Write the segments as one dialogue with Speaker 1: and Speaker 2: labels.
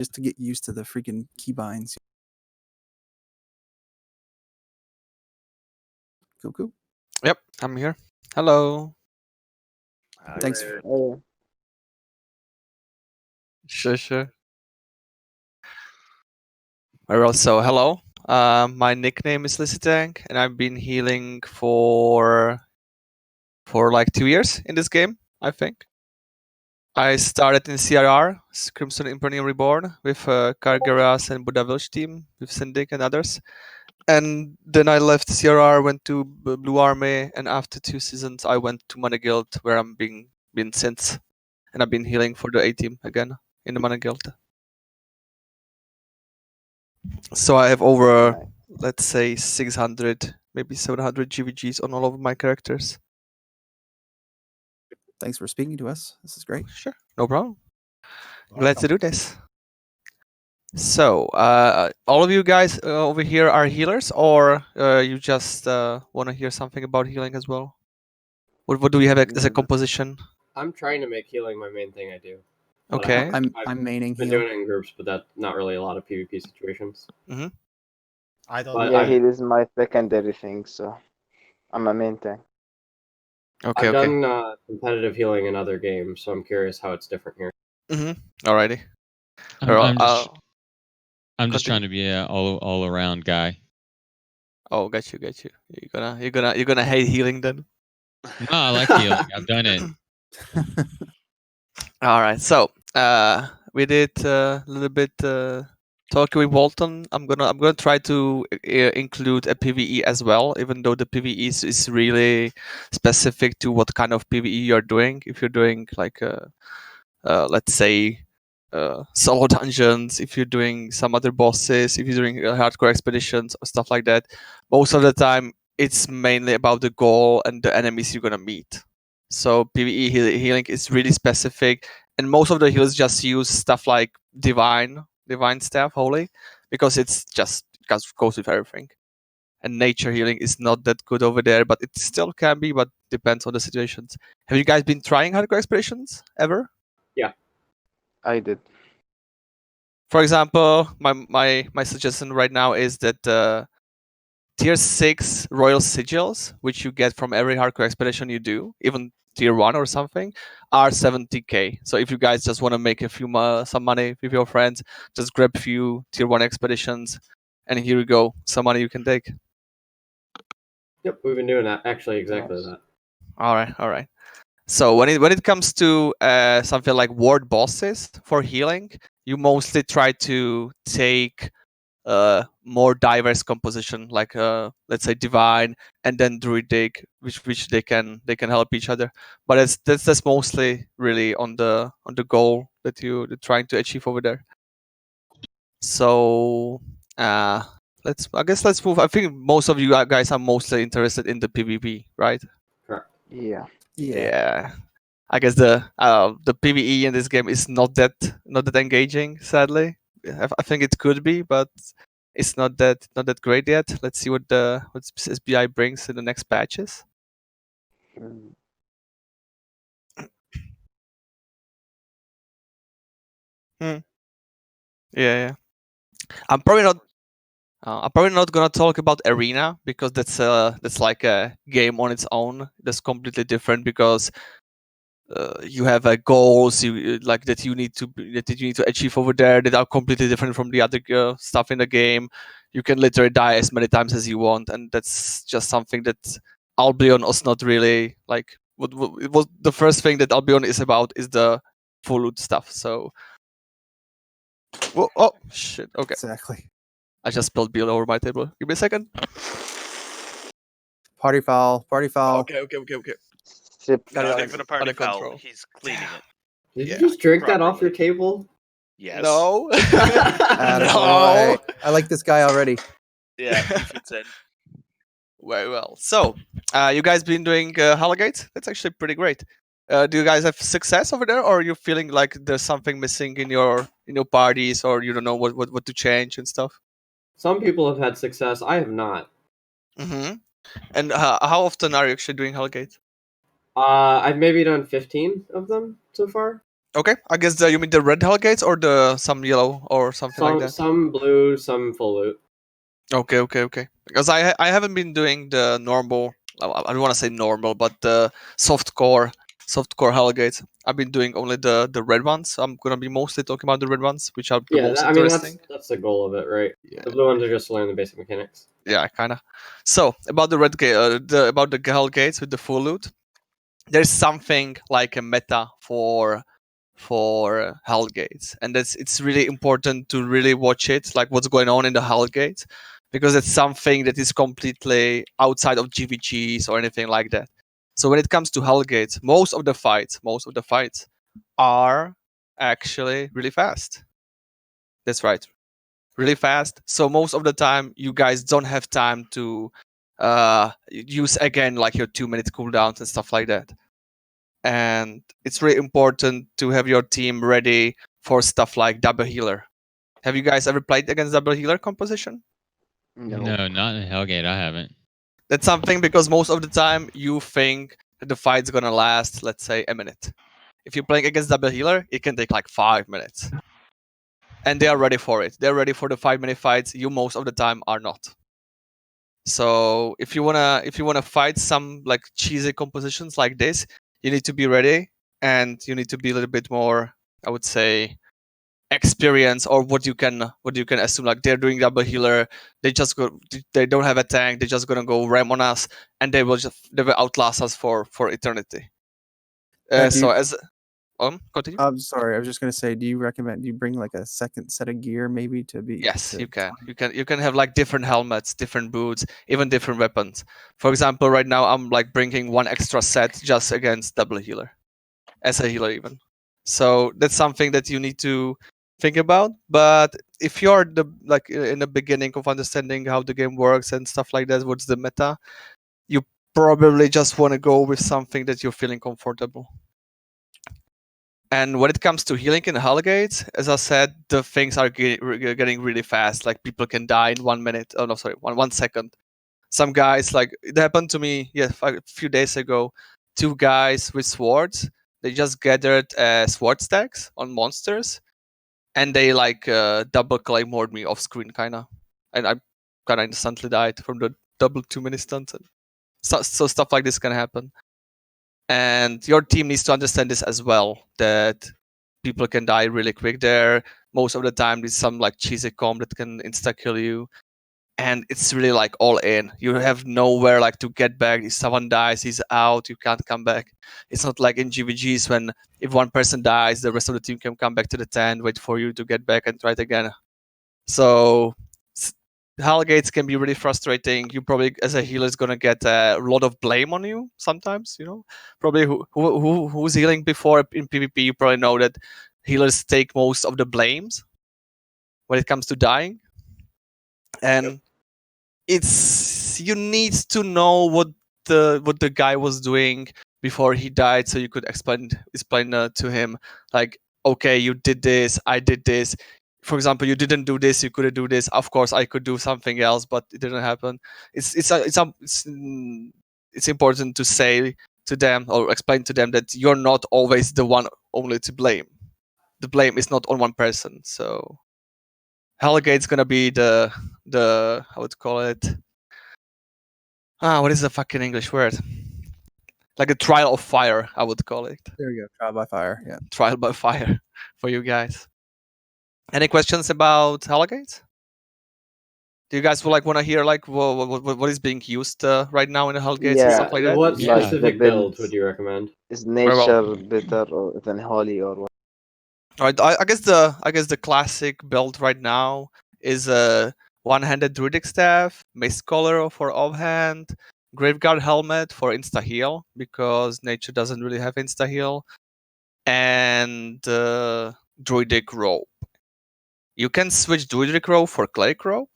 Speaker 1: just to get used to the freaking keybinds. Cool.
Speaker 2: Yep, I'm here. Hello.
Speaker 1: Thanks.
Speaker 2: Sure. Very well. So, hello. My nickname is Licitank, and I've been healing for like 2 years in this game, I think. I started in CRR, Crimson Imperium Reborn, with Kargeras and Budavil's team, with Syndic and others. And then I left CRR, went to Blue Army, and after 2 seasons, I went to Mana Guild, where I'm been since. And I've been healing for the A team again in the Mana Guild. So I have over, let's say, 600, maybe 700 GVGs on all of my characters.
Speaker 1: Thanks for speaking to us. This is great.
Speaker 2: Sure, no problem. Glad to do this. So, all of you guys over here are healers, or you just want to hear something about healing as well? What do we have as a composition?
Speaker 3: I'm trying to make healing my main thing I do.
Speaker 2: Okay.
Speaker 1: I'm maining
Speaker 3: been
Speaker 1: heal.
Speaker 3: doing it in groups, but that's not really a lot of PvP situations.
Speaker 2: Mm-hmm.
Speaker 4: I don't
Speaker 3: But
Speaker 4: know.
Speaker 5: Yeah, heal is my secondary thing, so I'm a main tank.
Speaker 2: Okay,
Speaker 3: I've
Speaker 2: okay.
Speaker 3: done competitive healing in other games, so I'm curious how it's different here.
Speaker 2: Mm-hmm. Alrighty.
Speaker 6: I'm just trying to be an all around guy.
Speaker 2: Oh, got you. You're gonna hate healing then.
Speaker 6: No, I like healing. I've done it.
Speaker 2: All right. So we did a little bit talking with Walton. I'm gonna try to include a PVE as well, even though the PVE is really specific to what kind of PVE you're doing. If you're doing like let's say solo dungeons, if you're doing some other bosses, if you're doing hardcore expeditions or stuff like that, most of the time it's mainly about the goal and the enemies you're gonna meet. So PvE healing is really specific, and most of the healers just use stuff like divine staff, holy, because it's just goes with everything. And nature healing is not that good over there, but it still can be, but depends on the situations. Have you guys been trying hardcore expeditions ever?
Speaker 3: Yeah.
Speaker 5: I did.
Speaker 2: For example, my suggestion right now is that tier 6 royal sigils, which you get from every hardcore expedition you do, even tier 1 or something, are 70k. So if you guys just want to make a few some money with your friends, just grab a few tier 1 expeditions, and here you go, some money you can take.
Speaker 3: Yep, we've been doing that. Actually, exactly that.
Speaker 2: All right. So when it comes to something like ward bosses for healing, you mostly try to take more diverse composition, like let's say divine and then druidic, which they can help each other. But that's mostly really on the goal that you're trying to achieve over there. So let's move. I think most of you guys are mostly interested in the PvP, right?
Speaker 3: Correct.
Speaker 2: Yeah. I guess the PvE in this game is not that engaging, sadly. I think it could be, but it's not that great yet. Let's see what SBI brings in the next patches. Yeah. I'm probably not gonna talk about Arena, because that's like a game on its own. That's completely different, because you have goals that you need to achieve over there that are completely different from the other stuff in the game. You can literally die as many times as you want, and that's just something that Albion was not really like. What it was the first thing that Albion is about is the full loot stuff. So, oh shit! Okay,
Speaker 1: exactly.
Speaker 2: I just spilled beer over my table. Give me a second.
Speaker 1: Party foul.
Speaker 2: Okay.
Speaker 7: Nothing for the party foul.
Speaker 2: Control.
Speaker 7: He's cleaning it.
Speaker 3: Did you just drink that off your table?
Speaker 7: Yes.
Speaker 2: No.
Speaker 1: No. I like this guy already.
Speaker 7: Yeah, he fits in.
Speaker 2: Very well. So, you guys been doing Hellgate? That's actually pretty great. Do you guys have success over there, or are you feeling like there's something missing in your parties, or you don't know what to change and stuff?
Speaker 3: Some people have had success. I have not.
Speaker 2: Mm-hmm. And how often are you actually doing Hellgate?
Speaker 3: I've maybe done 15 of them so far.
Speaker 2: Okay, I guess you mean the red Hellgates or some yellow or something like that.
Speaker 3: Some blue, some full loot.
Speaker 2: Okay. Because I haven't been doing the normal. I don't want to say normal, but the softcore Hellgates. I've been doing only the red ones. I'm gonna be mostly talking about the red ones, which are the
Speaker 3: Yeah,
Speaker 2: most
Speaker 3: I mean
Speaker 2: interesting.
Speaker 3: that's the goal of it, right?
Speaker 2: Yeah.
Speaker 3: The blue ones are just to learn the basic mechanics.
Speaker 2: Yeah, kind of. So about the red gate, about the Hellgates with the full loot, there's something like a meta for Hellgates, and it's really important to really watch it, like what's going on in the Hellgate, because it's something that is completely outside of GVGs or anything like that. So when it comes to Hellgate, most of the fights are actually really fast. That's right, really fast. So most of the time, you guys don't have time to use again like your 2-minute cooldowns and stuff like that. And it's really important to have your team ready for stuff like double healer. Have you guys ever played against double healer composition?
Speaker 6: No, not in Hellgate. I haven't.
Speaker 2: That's something because most of the time you think that the fight's gonna last, let's say, a minute. If you're playing against double healer, it can take like 5 minutes. And they are ready for it. They're ready for the 5-minute fights. You most of the time are not. So if you wanna fight some like cheesy compositions like this, you need to be ready and you need to be a little bit more, I would say, experience, or what you can assume. Like they're doing double healer, they don't have a tank, they're just gonna go ram on us, and they will outlast us for eternity. Continue.
Speaker 1: I'm sorry. I was just gonna say, do you recommend you bring like a second set of gear maybe to be?
Speaker 2: Yes, you can. You can have like different helmets, different boots, even different weapons. For example, right now I'm like bringing one extra set just against double healer, as a healer even. So that's something that you need to think about. But if you're in the beginning of understanding how the game works and stuff like that, what's the meta, you probably just want to go with something that you're feeling comfortable. And when it comes to healing in Hellgate, as I said, the things are getting really fast. Like people can die in 1 minute. Oh no, sorry, one second. Some guys, like it happened to me, a few days ago. 2 guys with swords. They just gathered sword stacks on monsters, and they like double claymored me off screen, kinda. And I kinda instantly died from the double 2-minute stunt. So stuff like this can happen. And your team needs to understand this as well, that people can die really quick there. Most of the time there's some like cheesy comp that can insta kill you, and it's really like all in. You have nowhere like to get back. If someone dies, he's out, you can't come back. It's not like in GVGs when if one person dies, the rest of the team can come back to the tent, wait for you to get back and try it again. So Hellgates can be really frustrating. You probably, as a healer, is gonna get a lot of blame on you sometimes. Probably who's healing before in PvP, you probably know that healers take most of the blames when it comes to dying, and you need to know what the guy was doing before he died, so you could explain to him, like, okay, you did this, I did this. For example, you didn't do this, you couldn't do this. Of course, I could do something else, but it didn't happen. It's important to say to them or explain to them that you're not always the one only to blame. The blame is not on one person. So Hellgate's gonna be the how would call it? What is the fucking English word? Like a trial of fire, I would call it.
Speaker 1: There you go. Trial by fire. Yeah.
Speaker 2: Trial by fire for you guys. Any questions about Hellgate? Do you guys want to hear like what is being used right now in the Hellgates and stuff like that?
Speaker 3: What
Speaker 6: Yeah.
Speaker 3: specific
Speaker 5: The
Speaker 3: build would you recommend?
Speaker 5: Is
Speaker 2: well.
Speaker 5: nature better than holy or what?
Speaker 2: Right, I guess the classic build right now is a one-handed druidic staff, mist collar for offhand, graveguard helmet for insta heal because nature doesn't really have insta heal, and druidic robe. You can switch druidic robe for cleric robe.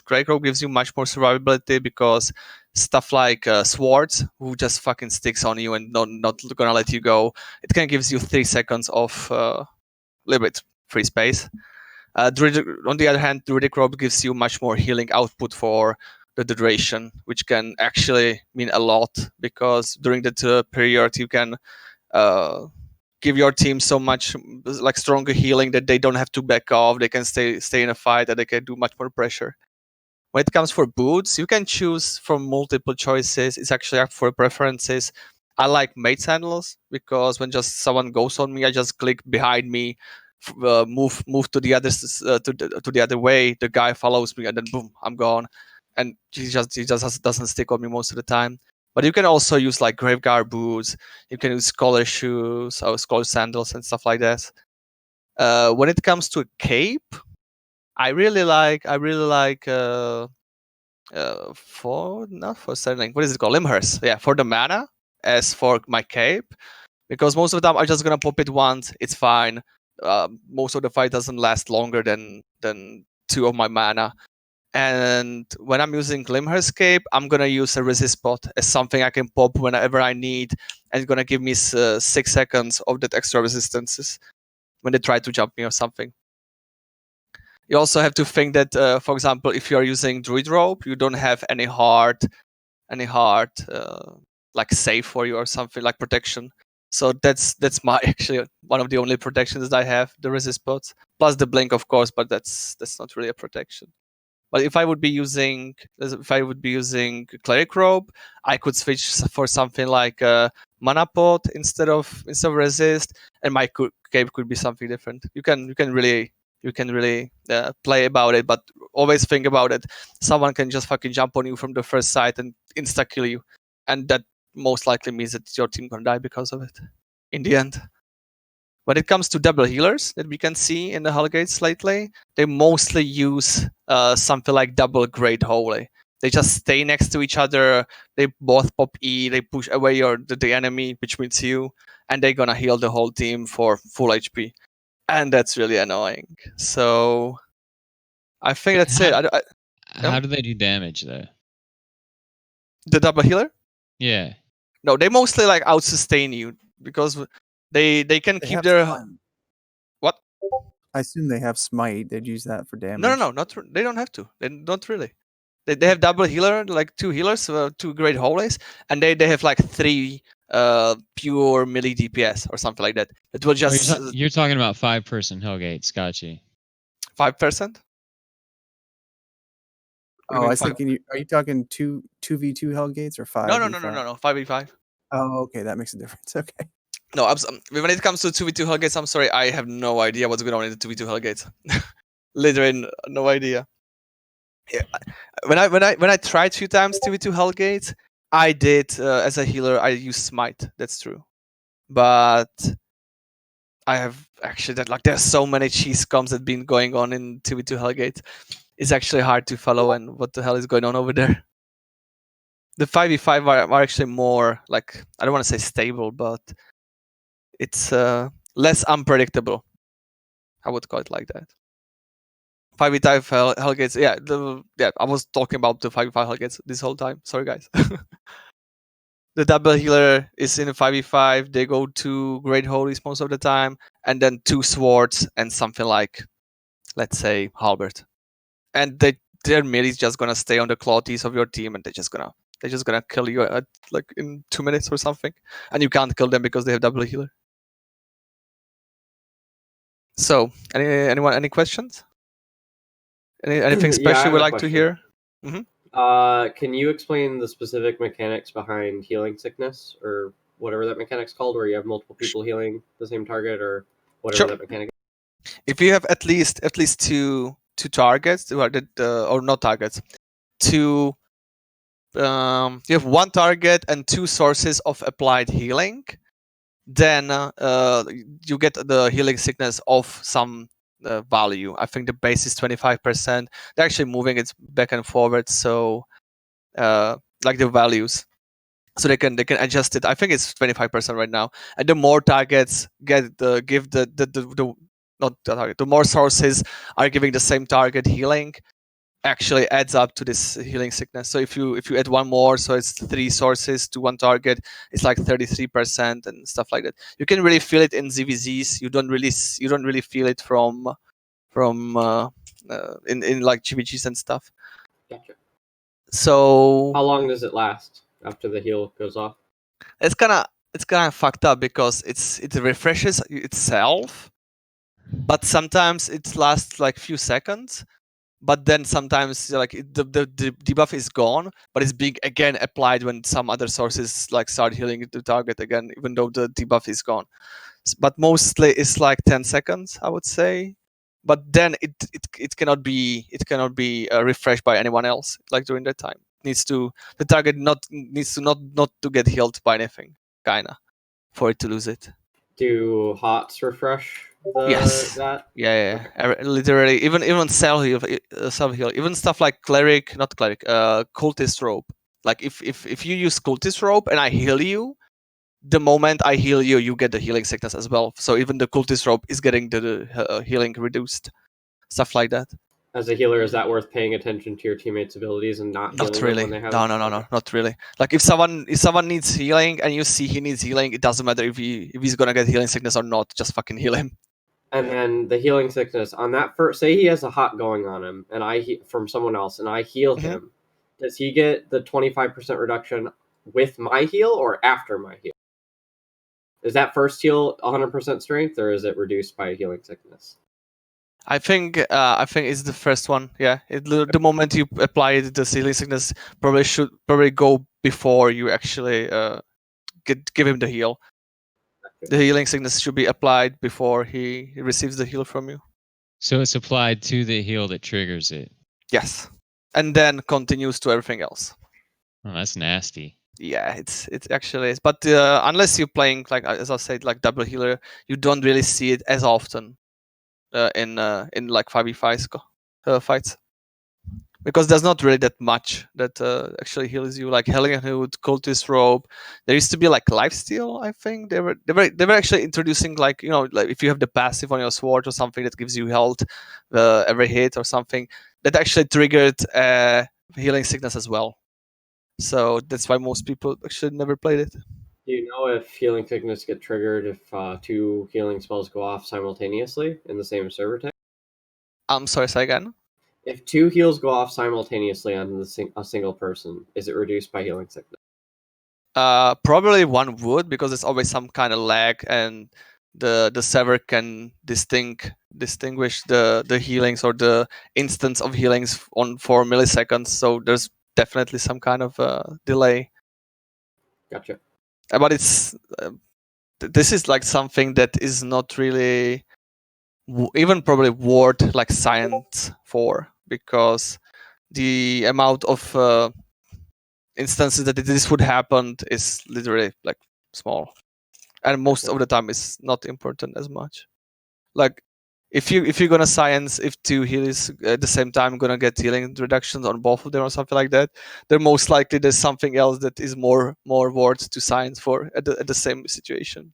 Speaker 2: Cleric robe gives you much more survivability because stuff like swords, who just fucking sticks on you and not gonna let you go. It can gives you 3 seconds of little bit free space. On the other hand, Druidic Robe gives you much more healing output for the duration, which can actually mean a lot because during that period you can give your team so much like stronger healing that they don't have to back off. They can stay in a fight, and they can do much more pressure. When it comes for boots, you can choose from multiple choices. It's actually up for preferences. I like mate sandals because when just someone goes on me, I just click behind me, move to the other to the other way. The guy follows me, and then boom, I'm gone, and he just doesn't stick on me most of the time. But you can also use like Graveguard boots. You can use Scholar shoes or Scholar sandals and stuff like that. When it comes to a cape, I really like for Sterling. What is it called? Limhurst. Yeah, for the mana as for my cape, because most of the time I'm just gonna pop it once. It's fine. Most of the fight doesn't last longer than 2 of my mana. And when I'm using Limhurst cape, I'm gonna use a resist spot as something I can pop whenever I need, and it's gonna give me 6 seconds of that extra resistances when they try to jump me or something. You also have to think that, for example, if you are using Druid Robe, you don't have any hard like save for you or something like protection. So that's my actually one of the only protections that I have, the resist spots, plus the blink, of course, but that's not really a protection. But if I would be using Cleric Robe, I could switch for something like Mana Pot instead of resist, and my cape could be something different. You can really play about it, but always think about it. Someone can just fucking jump on you from the first sight and insta kill you, and that most likely means that your team gonna die because of it in the end. When it comes to double healers that we can see in the Hellgates lately, they mostly use something like double Great Holy. They just stay next to each other. They both pop E. They push away the enemy, which means you, and they're gonna heal the whole team for full HP. And that's really annoying. So I think that's it.
Speaker 6: How do they do damage though?
Speaker 2: The double healer?
Speaker 6: Yeah.
Speaker 2: No, they mostly like out sustain you because they can keep their what?
Speaker 1: I assume they have smite. They'd use that for damage.
Speaker 2: No, they don't have to. They don't really. They have double healer, like 2 healers, 2 great holies, and they have like 3 pure melee DPS or something like that. It will just
Speaker 6: you're talking about 5-person Hellgates, got you.
Speaker 2: 5%.
Speaker 1: Oh, I was thinking. Are you talking 2v2 Hellgates or 5?
Speaker 2: No, 5v5.
Speaker 1: Oh, okay, that makes a difference. Okay.
Speaker 2: No, when it comes to 2v2 Hellgates, I'm sorry, I have no idea what's going on in the 2v2 Hellgates. Literally no idea. Yeah. When I tried 2 times 2v2 Hellgates, I did as a healer. I used smite. That's true, but I have actually there's so many cheese comms that been going on in 2v2 Hellgate. It's actually hard to follow, and what the hell is going on over there? The 5v5 are actually more like, I don't want to say stable, but it's less unpredictable. I would call it like that. 5v5 Hellgates, yeah, I was talking about the 5v5 Hellgates this whole time. Sorry, guys. The double healer is in a 5v5. They go 2 Great Holies most of the time, and then 2 swords and something like, let's say, halberd. And their melee is just gonna stay on the clawties of your team, and they're just gonna kill you at like in 2 minutes or something, and you can't kill them because they have double healer. So, any questions? Anything special you would like to hear?
Speaker 3: Mm-hmm. Can you explain the specific mechanics behind healing sickness, or whatever that mechanic's called, where you have multiple people healing the same target, or whatever that mechanic is?
Speaker 2: If you have at least two targets, or not targets, you have 1 target and 2 sources of applied healing, then you get the healing sickness of some value. I think the base is 25%. They're actually moving it back and forward, so like the values, so they can adjust it. I think it's 25% right now, and the more targets the more sources are giving the same target healing, actually adds up to this healing sickness. So if you add 1 more, so it's 3 sources to 1 target, it's like 33% and stuff like that. You can really feel it in ZVZs. You don't really feel it from in like GVGs and stuff.
Speaker 3: Gotcha.
Speaker 2: So
Speaker 3: how long does it last after the heal goes off?
Speaker 2: It's kind it's kind of fucked up because it refreshes itself, but sometimes it lasts like few seconds. But then sometimes like the debuff is gone, but it's being again applied when some other sources like start healing the target again, even though the debuff is gone. But mostly it's like 10 seconds, I would say. But then it cannot be refreshed by anyone else like during that time. The target needs to not to get healed by anything, kinda, for it to lose it.
Speaker 3: Do HOTS refresh
Speaker 2: Yes.
Speaker 3: that?
Speaker 2: Yeah. Literally, even self heal, even stuff like cultist robe. Like if you use cultist robe and I heal you, the moment I heal you, you get the healing sickness as well. So even the cultist robe is getting the healing reduced, stuff like that.
Speaker 3: As a healer, is that worth paying attention to your teammates' abilities and not healing
Speaker 2: Not really.
Speaker 3: them when they have?
Speaker 2: No, not really. Like if someone needs healing and you see he needs healing, it doesn't matter if he's gonna get healing sickness or not. Just fucking heal him.
Speaker 3: And then the healing sickness on that first, say he has a hot going on him, and from someone else, and I heal him. Does he get the 25% reduction with my heal or after my heal? Is that first heal 100% strength, or is it reduced by healing sickness?
Speaker 2: I think it's the first one. Yeah, the moment you apply the healing sickness should go before you actually give him the heal. The healing sickness should be applied before he receives the heal from you.
Speaker 6: So it's applied to the heal that triggers it.
Speaker 2: Yes, and then continues to everything else.
Speaker 6: Oh, that's nasty.
Speaker 2: Yeah, it's actually is. But unless you're playing like as I said, like double healer, you don't really see it as often in like 5v5 fights. Because there's not really that much that actually heals you, like Hellion Hood, Cultist Robe. There used to be like Lifesteal, I think. They were actually introducing like like if you have the passive on your sword or something that gives you health every hit or something, that actually triggered healing sickness as well. So that's why most people actually never played it.
Speaker 3: Do you know if healing sickness get triggered if 2 healing spells go off simultaneously in the same server type?
Speaker 2: I'm sorry, say again.
Speaker 3: If 2 heals go off simultaneously on a single person, is it reduced by healing sickness?
Speaker 2: Probably one would, because there's always some kind of lag, and the server can distinguish the healings or the instance of healings on 4 milliseconds. So there's definitely some kind of delay.
Speaker 3: Gotcha.
Speaker 2: But it's this is like something that is not really even probably worth like science for, because the amount of instances that this would happen is literally like small, and most of the time it's not important as much. Like if you're gonna science if 2 healers at the same time gonna get healing reductions on both of them or something like that, then most likely there's something else that is more worth to science for at the same situation.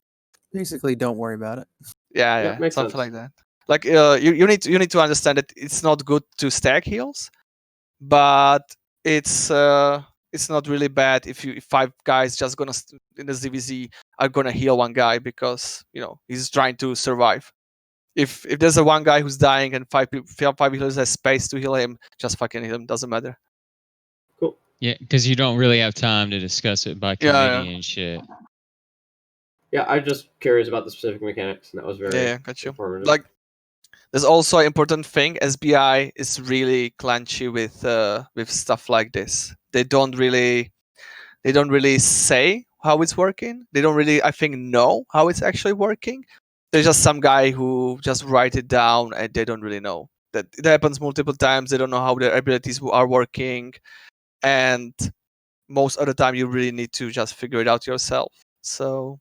Speaker 1: Basically, don't worry about it.
Speaker 2: Yeah,
Speaker 3: makes
Speaker 2: something
Speaker 3: sense.
Speaker 2: like that. Like you need to understand that it's not good to stack heals, but it's not really bad if 5 guys just gonna in the ZVZ are gonna heal one guy because he's trying to survive. If there's a one guy who's dying and 5 healers has space to heal him, just fucking heal him. Doesn't matter.
Speaker 3: Cool.
Speaker 6: Yeah, because you don't really have time to discuss it by committee and shit.
Speaker 3: Yeah, I'm just curious about the specific mechanics, and that was very
Speaker 2: Got you.
Speaker 3: informative.
Speaker 2: Like, there's also an important thing. SBI is really clunchy with stuff like this. They don't really say how it's working. They don't really, I think, know how it's actually working. There's just some guy who just write it down, and they don't really know. That it happens multiple times. They don't know how their abilities are working, and most of the time you really need to just figure it out yourself. So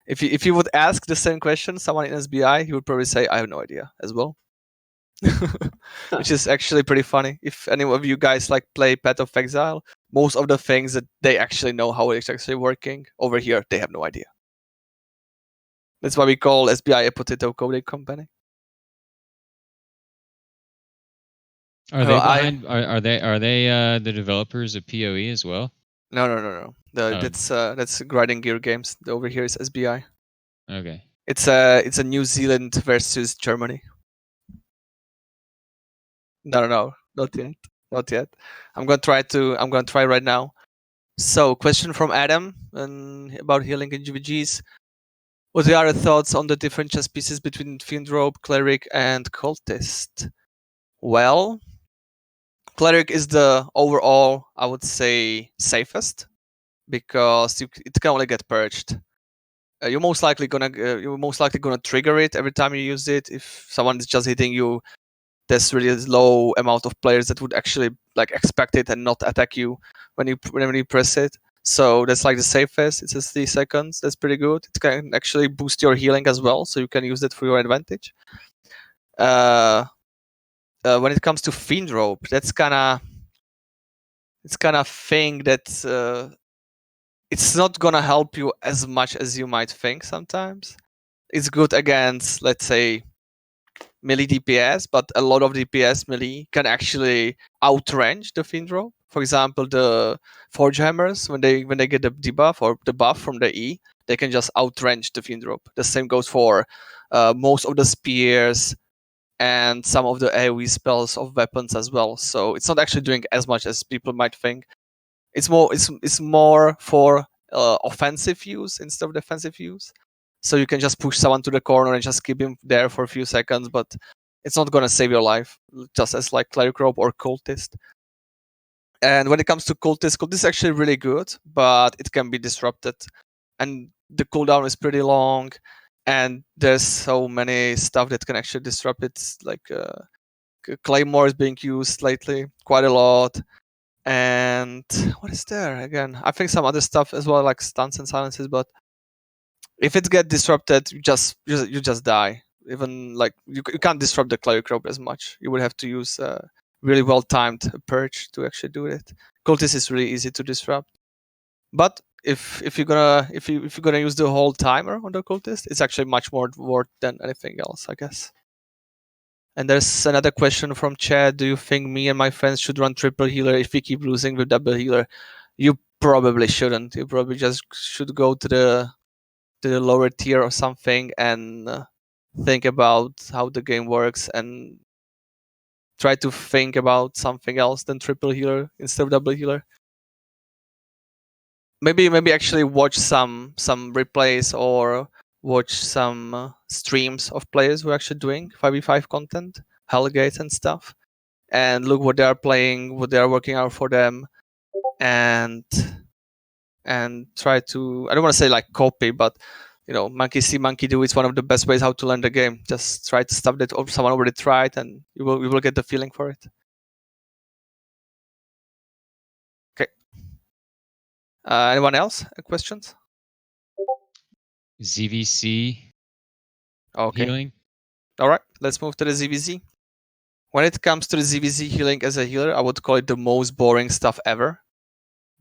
Speaker 2: if you would ask the same question someone in SBI, he would probably say, I have no idea as well. Which is actually pretty funny. If any of you guys like play Path of Exile, most of the things that they actually know how it's actually working, over here they have no idea. That's why we call SBI a potato coding company.
Speaker 6: Are they behind? Are they the developers of PoE as well?
Speaker 2: No. That's Grinding Gear Games. Over here is SBI.
Speaker 6: Okay.
Speaker 2: It's a New Zealand versus Germany. No, not yet. I'm gonna try right now. So, question from Adam about healing in GVGs. What are your thoughts on the different chess pieces between Fiend Robe, Cleric, and Cultist? Well, Cleric is the overall, I would say, safest because it can only get purged. You're most likely gonna trigger it every time you use it. If someone is just hitting you, there's really a low amount of players that would actually like expect it and not attack you when you press it. So that's like the safest. It says 3 seconds. That's pretty good. It can actually boost your healing as well, so you can use it for your advantage. When it comes to Fiend Robe, it's kind of thing that it's not gonna help you as much as you might think sometimes. It's good against, let's say, melee DPS, but a lot of DPS melee can actually outrange the Fiend Robe. For example, the Forge Hammers, when they get the debuff or the buff from the E, they can just outrange the Fiend Robe. The same goes for most of the spears and some of the AoE spells of weapons as well. So it's not actually doing as much as people might think. It's more for offensive use instead of defensive use. So you can just push someone to the corner and just keep him there for a few seconds, but it's not gonna save your life, just as like Cleric Robe or Cultist. And when it comes to Cultist is actually really good, but it can be disrupted. And the cooldown is pretty long, and there's so many stuff that can actually disrupt it. Like Claymore is being used lately quite a lot. And what is there again? I think some other stuff as well, like stuns and silences. But if it gets disrupted, you just die. Even like you can't disrupt the Cleric Robe as much. You would have to use really well timed purge to actually do it. Cultist is really easy to disrupt. But if you're gonna use the whole timer on the Cultist, it's actually much more worth than anything else, I guess. And there's another question from Chad. Do you think me and my friends should run triple healer if we keep losing with double healer? You probably shouldn't. You probably just should go to the lower tier or something and think about how the game works and try to think about something else than triple healer instead of double healer. Maybe actually watch some replays or watch some streams of players who are actually doing 5v5 content, Hellgate and stuff, and look what they are playing, what they are working out for them, and try to, I don't want to say like copy, but monkey see, monkey do. It's one of the best ways how to learn the game. Just try to stuff that someone already tried, and you will get the feeling for it. Okay. Anyone else? Questions?
Speaker 6: ZVC
Speaker 2: healing. All right, let's move to the ZVZ. When it comes to the ZVZ healing as a healer, I would call it the most boring stuff ever,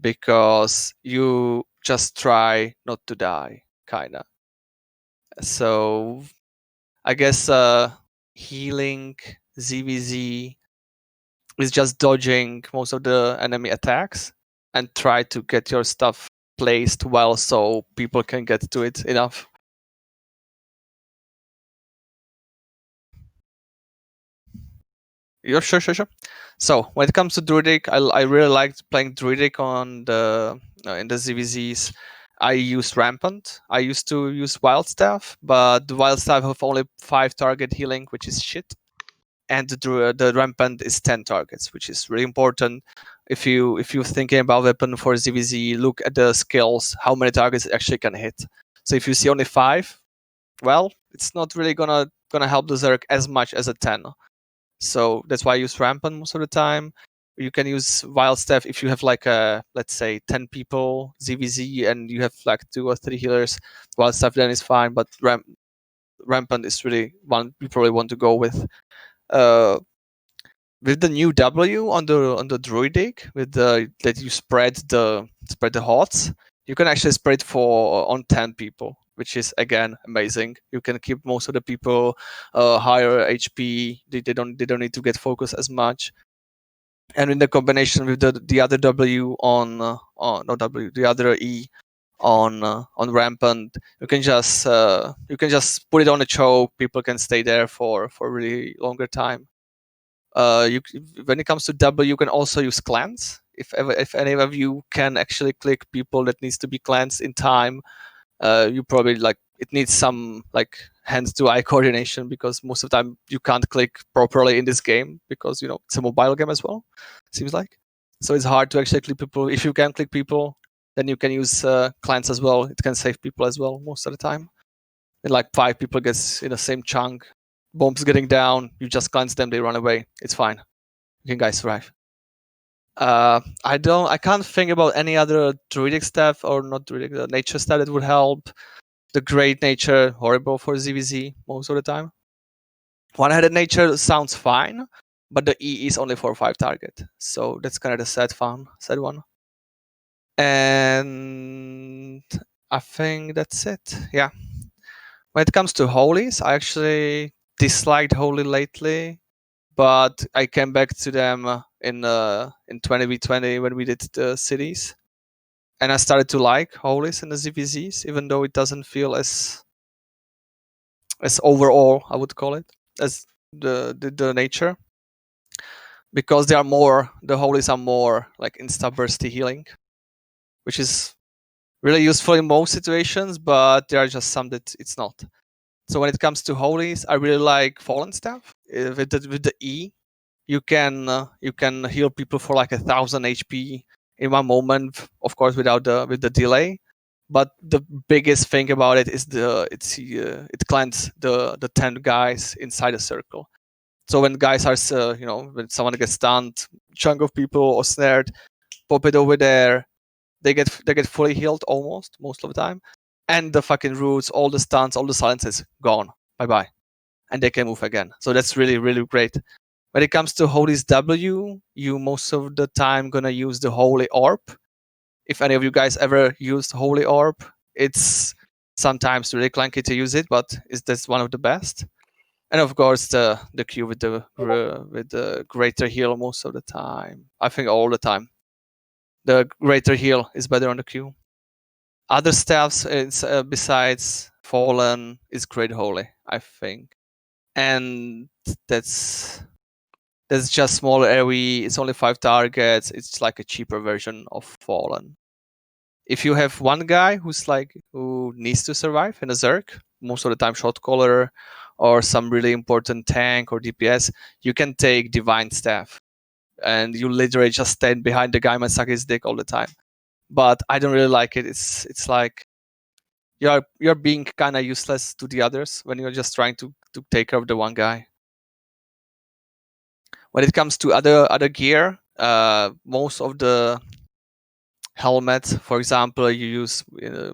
Speaker 2: because you just try not to die, kinda. So I guess healing ZVZ is just dodging most of the enemy attacks and try to get your stuff placed well so people can get to it enough. Yeah, sure. So when it comes to Druidic, I really liked playing Druidic on the in the ZVZs. I used Rampant. I used to use Wild Staff, but the Wild Staff have only 5 target healing, which is shit. And the Rampant is 10 targets, which is really important. If you're thinking about weapon for ZVZ, look at the skills, how many targets it actually can hit. So if you see only 5, well, it's not really gonna help the Zerg as much as a 10. So that's why I use Rampant most of the time. You can use Wild Staff if you have like let's say 10 people ZVZ and you have like 2 or 3 healers. Wild Staff then is fine, but Rampant is really one you probably want to go with. With the new W on the Druidic, with that you spread the HOTS, you can actually spread on 10 people, which is again amazing. You can keep most of the people higher HP. They don't need to get focused as much. And in the combination with the other W the other E on Rampant, you can just put it on a choke. People can stay there for a really longer time. When it comes to W, you can also use clans. if any of you can actually click people that needs to be cleansed in time, you probably like it needs some like hands-to-eye coordination, because most of the time you can't click properly in this game because it's a mobile game as well, seems like. So it's hard to actually click people. If you can click people, then you can use cleanse as well. It can save people as well most of the time. And like 5 people gets in the same chunk, bombs getting down, you just cleanse them, they run away. It's fine. You can guys survive. I can't think about any other druidic stuff or not druidic nature stuff that would help. The great nature, horrible for ZVZ most of the time. One-headed nature sounds fine, but the E is only for 5 target, so that's kind of the sad one. And I think that's it. Yeah. When it comes to holies, I actually disliked holy lately, but I came back to them in 20v20 when we did the cities, and I started to like holies in the ZVZs, even though it doesn't feel as overall, I would call it, as the nature, because the holies are more like insta bursty healing, which is really useful in most situations, but there are just some that it's not. So when it comes to holies, I really like fallen staff. With the E, you can heal people for like 1,000 HP in one moment, of course with the delay. But the biggest thing about it is it cleanses the 10 guys inside a circle. So when guys are when someone gets stunned, chunk of people or snared, pop it over there, they get fully healed almost most of the time, and the fucking roots, all the stuns, all the silences gone, bye bye, and they can move again. So that's really, really great. When it comes to Holy's W, you most of the time gonna use the Holy Orb. If any of you guys ever used Holy Orb, it's sometimes really clunky to use it, but that's one of the best. And of course the Q with the greater heal most of the time. I think all the time. The greater heal is better on the Q. Other staffs besides Fallen is Great Holy, I think. And that's just smaller AoE. It's only 5 targets. It's like a cheaper version of Fallen. If you have one guy who needs to survive in a Zerg, most of the time shot caller or some really important tank or DPS, you can take Divine Staff, and you literally just stand behind the guy and suck his dick all the time. But I don't really like it. It's like you're being kind of useless to the others when you're just trying to take care of the one guy. When it comes to other gear, most of the helmets, for example, you use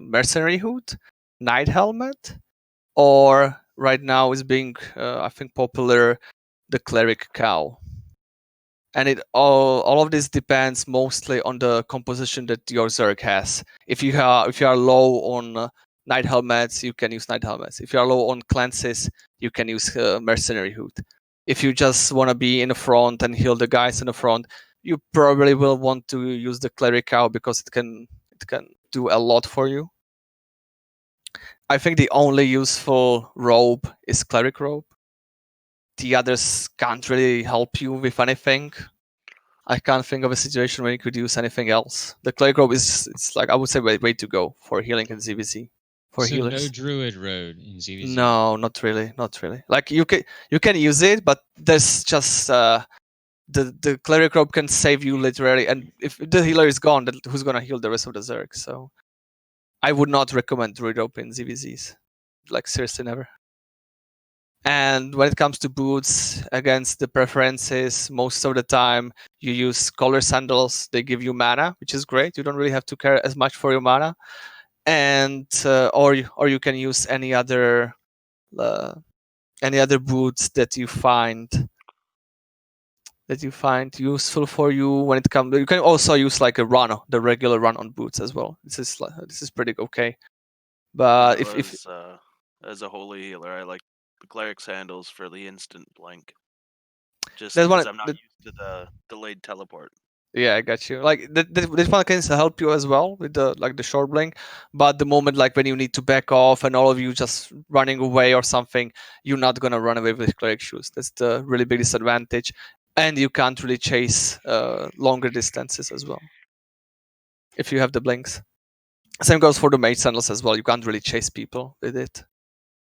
Speaker 2: mercenary hood, knight helmet, or right now is being I think popular the cleric cowl. And it all of this depends mostly on the composition that your Zerg has. If you are low on knight helmets, you can use knight helmets. If you are low on cleanses, you can use mercenary hood. If you just want to be in the front and heal the guys in the front, you probably will want to use the cleric cowl because it can do a lot for you. I think the only useful robe is cleric robe. The others can't really help you with anything. I can't think of a situation where you could use anything else. The cleric robe it's like, I would say, way to go for healing in ZVZ. For
Speaker 6: so
Speaker 2: healers.
Speaker 6: No druid road in ZVZ.
Speaker 2: No, not really. Like you can use it, but there's just the cleric robe can save you literally, and if the healer is gone, then who's gonna heal the rest of the Zerg? So I would not recommend druid robe in ZVZs. Like seriously, never. And when it comes to boots, against the preferences, most of the time you use collar sandals. They give you mana, which is great. You don't really have to care as much for your mana, and or you can use any other boots that you find useful for you. When it comes, you can also use like the regular run on boots as well. This is pretty okay. But
Speaker 7: as a holy healer, I like the cleric sandals for the instant blank. Just
Speaker 2: That's
Speaker 7: because I'm not used to the delayed teleport.
Speaker 2: Yeah, I got you. Like this one can help you as well with the short blink, but the moment like when you need to back off and all of you just running away or something, you're not gonna run away with cleric shoes. That's the really big disadvantage. and you can't really chase longer distances as well if you have the blinks. Same goes for the mage sandals as well. You can't really chase people with it.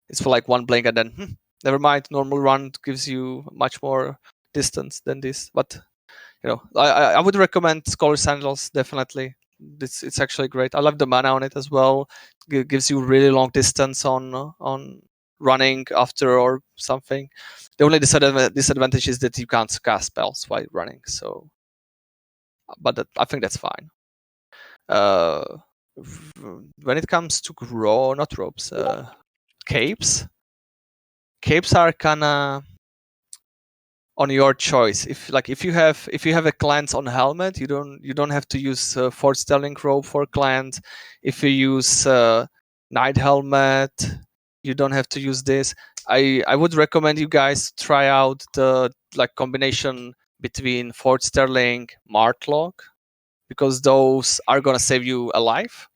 Speaker 2: It's for like one blink and then never mind. Normal run gives you much more distance than this. But you know, I would recommend Scholar Sandals definitely. It's actually great. I love the mana on it as well. Gives you really long distance on running after or something. The only disadvantage is that you can't cast spells while running. So, but I think that's fine. When it comes to not robes, capes are kinda on your choice. If you have a cleanse on helmet, you don't have to use Fort Sterling robe for cleanse. If you use Knight helmet, you don't have to use this. I would recommend you guys try out the combination between Fort Sterling, Martlock, because those are gonna save you a life.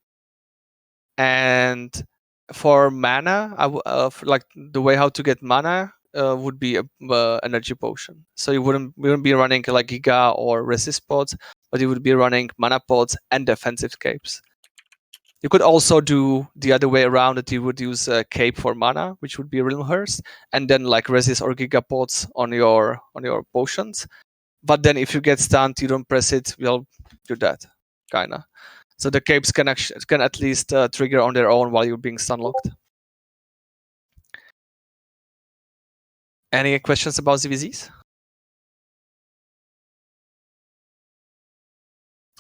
Speaker 2: And for mana, for the way how to get mana would be a energy potion. So you wouldn't be running like Giga or resist pods, but you would be running mana pods and defensive capes. You could also do the other way around, that you would use a cape for mana, which would be Realmhurst, and then like resist or Giga pods on your potions. But then if you get stunned, you don't press it, well, you're dead, kinda. So the capes can at least trigger on their own while you're being stunlocked. Any questions about ZVZs?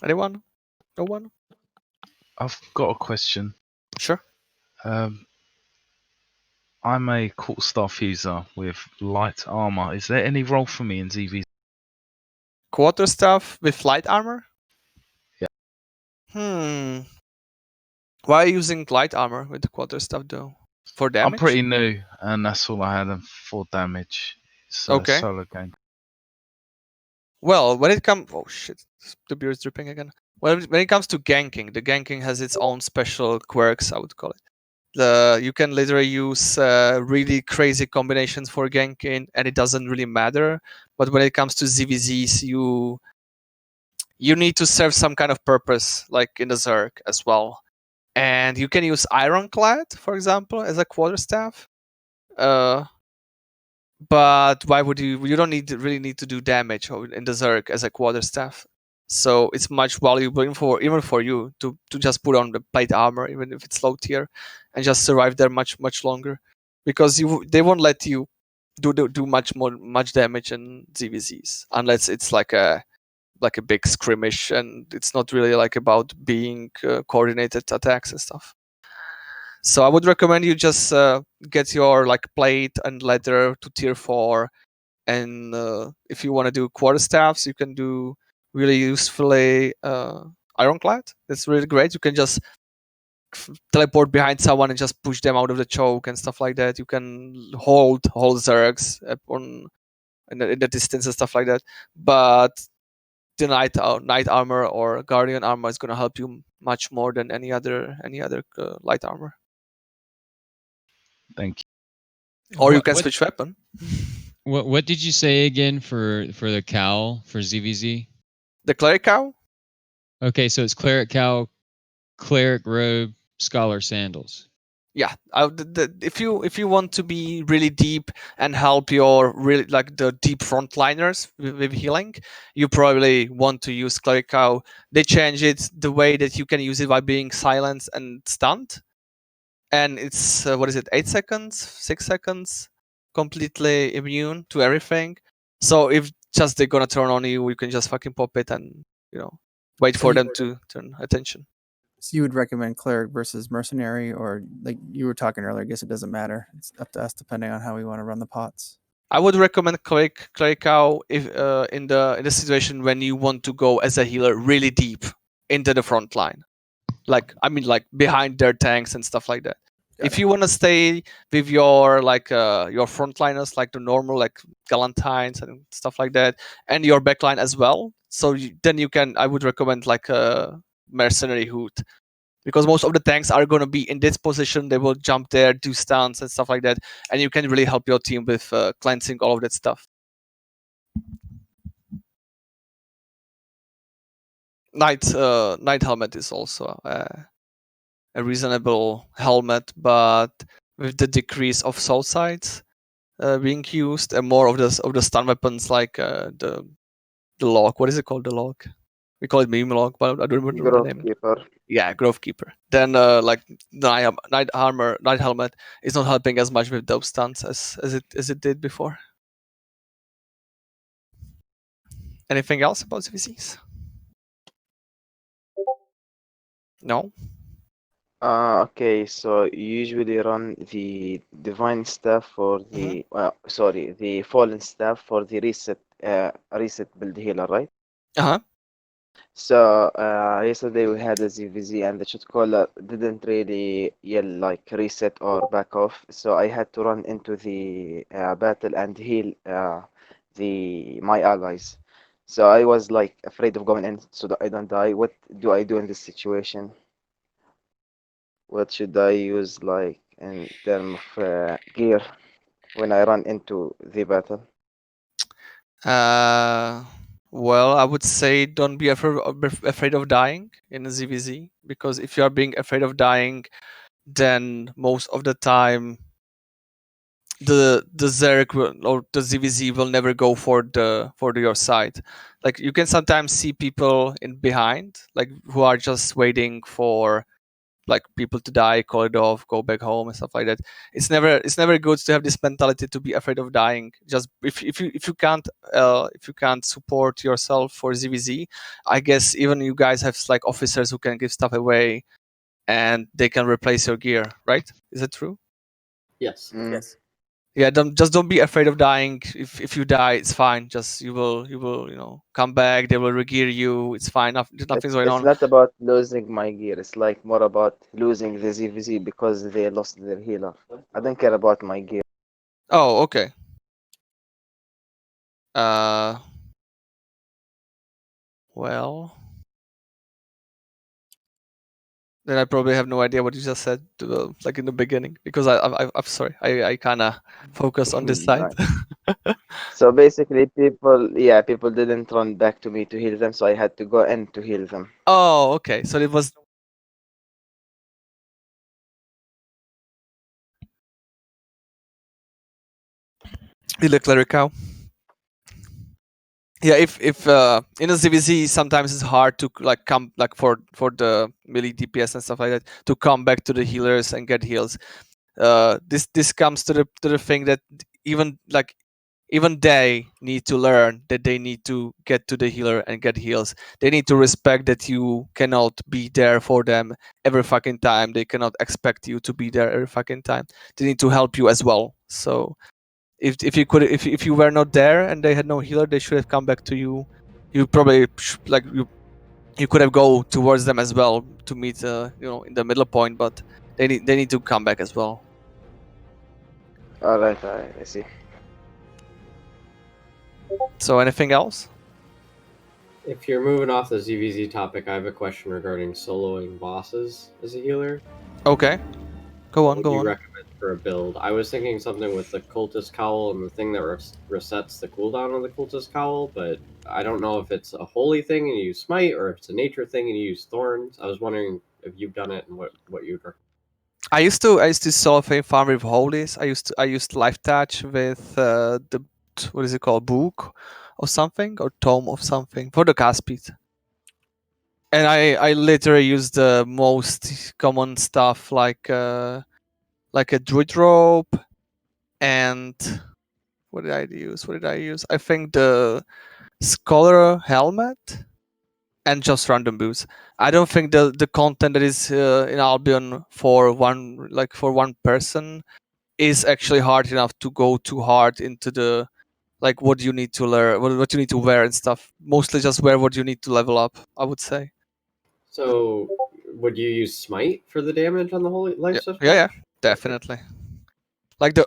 Speaker 2: Anyone? No one?
Speaker 4: I've got a question.
Speaker 2: Sure.
Speaker 4: I'm a quarterstaff user with light armor. Is there any role for me in ZV?
Speaker 2: Quarterstaff with light armor?
Speaker 4: Yeah.
Speaker 2: Why are you using light armor with the quarterstaff though? For damage?
Speaker 4: I'm pretty new, and that's all I had for damage. It's a solo game.
Speaker 2: Well, when it comes... Oh shit, the beer is dripping again. When it comes to ganking, the ganking has its own special quirks, I would call it. You can literally use really crazy combinations for ganking, and it doesn't really matter. But when it comes to ZVZs, you need to serve some kind of purpose, like in the Zerg as well. And you can use Ironclad, for example, as a quarterstaff. But why would you don't really need to do damage in the Zerg as a quarterstaff. So it's much valuable even for you to just put on the plate armor, even if it's low tier, and just survive there much longer, because they won't let you do much damage in ZVZs unless it's like a big skirmish, and it's not really like about being coordinated attacks and stuff. So I would recommend you just get your plate and leather to tier 4, and if you want to do quarterstaffs, you can do really usefully Ironclad. It's really great. You can just teleport behind someone and just push them out of the choke and stuff like that. You can hold Zergs in the distance and stuff like that. But the knight armor or guardian armor is going to help you much more than any other light armor.
Speaker 4: Thank you.
Speaker 2: Or you can switch weapon.
Speaker 6: What did you say again for the cowl for ZVZ?
Speaker 2: The cleric cowl?
Speaker 6: Okay, so it's cleric cowl, cleric robe, scholar sandals.
Speaker 2: Yeah, if you want to be really deep and help your really the deep frontliners with healing, you probably want to use cleric cowl. They change it the way that you can use it by being silenced and stunned, and it's 8 seconds, 6 seconds, completely immune to everything. So if just they're gonna turn on you, you can just fucking pop it and wait for them to turn attention.
Speaker 1: So you would recommend cleric versus mercenary, or like you were talking earlier? I guess it doesn't matter. It's up to us depending on how we want to run the pots.
Speaker 2: I would recommend cleric cowl if in the situation when you want to go as a healer really deep into the front line, like behind their tanks and stuff like that. If you want to stay with your your frontliners, like the normal Galantines and stuff like that, and your backline as well, so then you can. I would recommend a mercenary hood, because most of the tanks are going to be in this position. They will jump there, do stuns and stuff like that, and you can really help your team with cleansing all of that stuff. Knight helmet is also a reasonable helmet, but with the decrease of soul sights being used and more of the stun weapons like the log. What is it called? The log. We call it meme log, but I don't remember the name.
Speaker 5: Keeper.
Speaker 2: Yeah, Grove Keeper. Then like Knight helmet is not helping as much with those stuns as it did before. Anything else about CVCs? No.
Speaker 5: Okay, so you usually run the divine staff for the the fallen staff for the reset build healer, right?
Speaker 2: Uh-huh.
Speaker 5: So yesterday we had a ZVZ and the shot caller didn't really yell like reset or back off, so I had to run into the battle and heal my allies. So I was like afraid of going in so that I don't die. What do I do in this situation? What should I use like in terms of gear when I run into the battle?
Speaker 2: Well, I would say don't be afraid of dying in a ZVZ, because if you are being afraid of dying, then most of the time the Zerg or the ZVZ will never go for your side. Like you can sometimes see people in behind, like who are just waiting for like people to die, call it off, go back home and stuff like that. It's never good to have this mentality to be afraid of dying. Just if you can't support yourself for ZVZ, I guess even you guys have like officers who can give stuff away and they can replace your gear, right? Is that true?
Speaker 3: Yes.
Speaker 5: Yes.
Speaker 2: Yeah, don't be afraid of dying. If you die, it's fine. Just you will come back. They will regear you. It's fine. Nothing's going
Speaker 5: It's
Speaker 2: on.
Speaker 5: not about losing my gear. It's like more about losing the ZVZ because they lost their healer. I don't care about my gear.
Speaker 2: Oh, okay. Well, then I probably have no idea what you just said, like in the beginning, because I'm sorry. I kind of focus on this side.
Speaker 5: So basically, people didn't run back to me to heal them, so I had to go in to heal them.
Speaker 2: Oh, okay. So it was. You look like a cow. Yeah, if in a ZVZ sometimes it's hard to like come like for the melee DPS and stuff like that to come back to the healers and get heals. This comes to the thing that even they need to learn that they need to get to the healer and get heals. They need to respect that you cannot be there for them every fucking time. They cannot expect you to be there every fucking time. They need to help you as well. So if you were not there and they had no healer, they should have come back to you. You probably you could have go towards them as well to meet in the middle point, but they need to come back as well.
Speaker 5: All right, I see.
Speaker 2: So anything else?
Speaker 3: If you're moving off the ZVZ topic, I have a question regarding soloing bosses as a healer.
Speaker 2: Okay, go on.
Speaker 3: What do you recommend for a build? I was thinking something with the cultist cowl and the thing that resets the cooldown on the cultist cowl, but I don't know if it's a holy thing and you use smite or if it's a nature thing and you use thorns. I was wondering if you've done it and what you'd recommend.
Speaker 2: I used to solo farm with holies. I used life touch with the what is it called, book or something, or tome of something for the cast speed. And I literally used the most common stuff like a druid robe and what did I use? I think the scholar helmet and just random boots. I don't think the content that is in Albion for one person is actually hard enough to go too hard into the like what you need to learn, what you need to wear and stuff. Mostly just wear what you need to level up, I would say.
Speaker 3: So, would you use smite for the damage on the holy life touch?
Speaker 2: Yeah, definitely. Like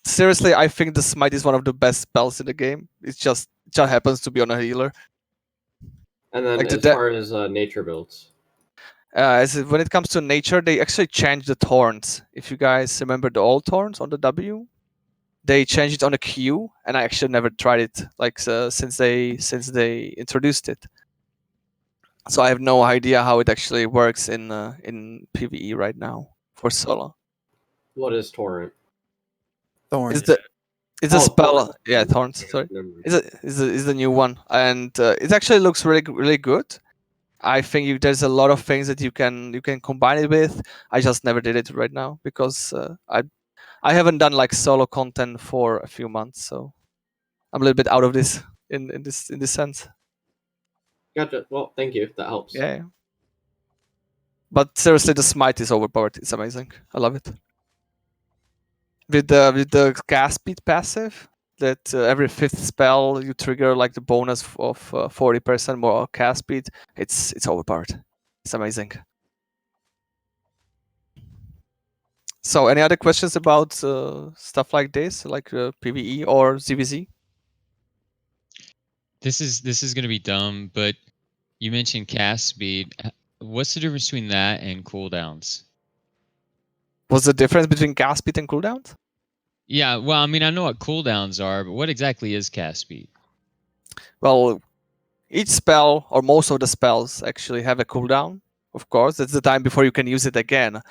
Speaker 2: seriously, I think the smite is one of the best spells in the game. It just happens to be on a healer.
Speaker 3: And then as far as nature builds,
Speaker 2: when it comes to nature, they actually changed the thorns. If you guys remember the old thorns on the W, they changed it on a Q, and I actually never tried it since they introduced it. So I have no idea how it actually works in PvE right now for solo.
Speaker 3: What is torrent?
Speaker 1: Thorn.
Speaker 2: It's a spell.
Speaker 3: Thorns.
Speaker 2: Yeah, thorns. Sorry,
Speaker 3: Never mind.
Speaker 2: is the new one, and it actually looks really good. I think there's a lot of things that you can combine it with. I just never did it right now because I haven't done like solo content for a few months, so I'm a little bit out of this in this sense.
Speaker 3: Gotcha. Well, thank you. That helps.
Speaker 2: Yeah. But seriously, the smite is overpowered. It's amazing. I love it. With the cast speed passive, that every 5th spell you trigger like the bonus of 40% more cast speed. It's overpowered. It's amazing. So, any other questions about stuff like this, like PVE or ZVZ?
Speaker 6: This is going to be dumb, but you mentioned cast speed. What's the difference between that and cooldowns?
Speaker 2: What's the difference between cast speed and cooldowns?
Speaker 6: Yeah, well, I mean, I know what cooldowns are, but what exactly is cast speed?
Speaker 2: Well, each spell or most of the spells actually have a cooldown. Of course, it's the time before you can use it again.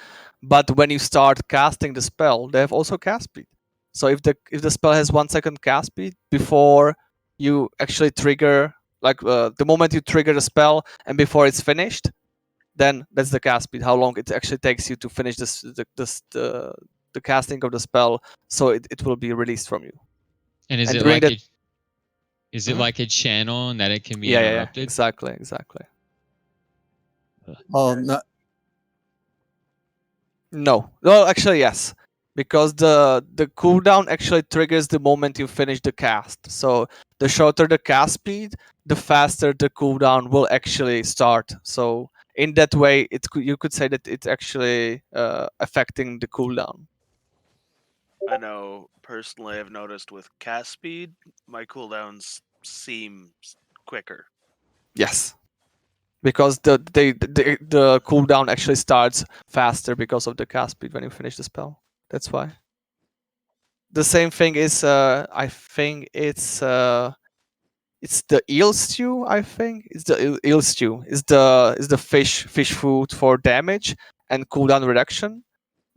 Speaker 2: But when you start casting the spell, they have also cast speed. So if the spell has 1 second cast speed before you actually trigger, like the moment you trigger the spell and before it's finished, then that's the cast speed. How long it actually takes you to finish the casting of the spell, so it will be released from you.
Speaker 6: And is
Speaker 2: And
Speaker 6: it
Speaker 2: during
Speaker 6: like
Speaker 2: that,
Speaker 6: a is it like a channel and that it can be
Speaker 2: yeah,
Speaker 6: interrupted?
Speaker 2: exactly.
Speaker 1: Well, no,
Speaker 2: No. Well, actually, yes, because the cooldown actually triggers the moment you finish the cast. So the shorter the cast speed, the faster the cooldown will actually start. So in that way, you could say that it's actually affecting the cooldown.
Speaker 7: I know personally, I've noticed with cast speed, my cooldowns seem quicker.
Speaker 2: Yes, because the cooldown actually starts faster because of the cast speed when you finish the spell. That's why. The same thing is, I think it's the eel stew. I think it's the eel stew. Is the fish food for damage and cooldown reduction,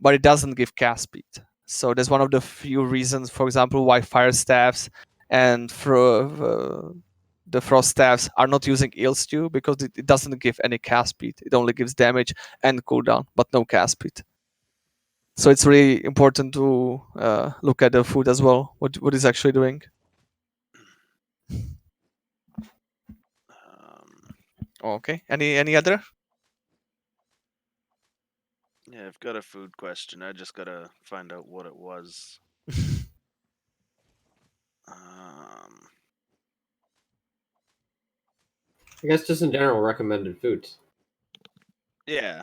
Speaker 2: but it doesn't give cast speed. So that's one of the few reasons, for example, why fire staffs and the frost staffs are not using eel stew, because it doesn't give any cast speed. It only gives damage and cooldown, but no cast speed. So it's really important to look at the food as well. What is actually doing. Okay. Any other?
Speaker 7: Yeah, I've got a food question. I just gotta find out what it was.
Speaker 3: I guess just in general, recommended foods.
Speaker 7: Yeah.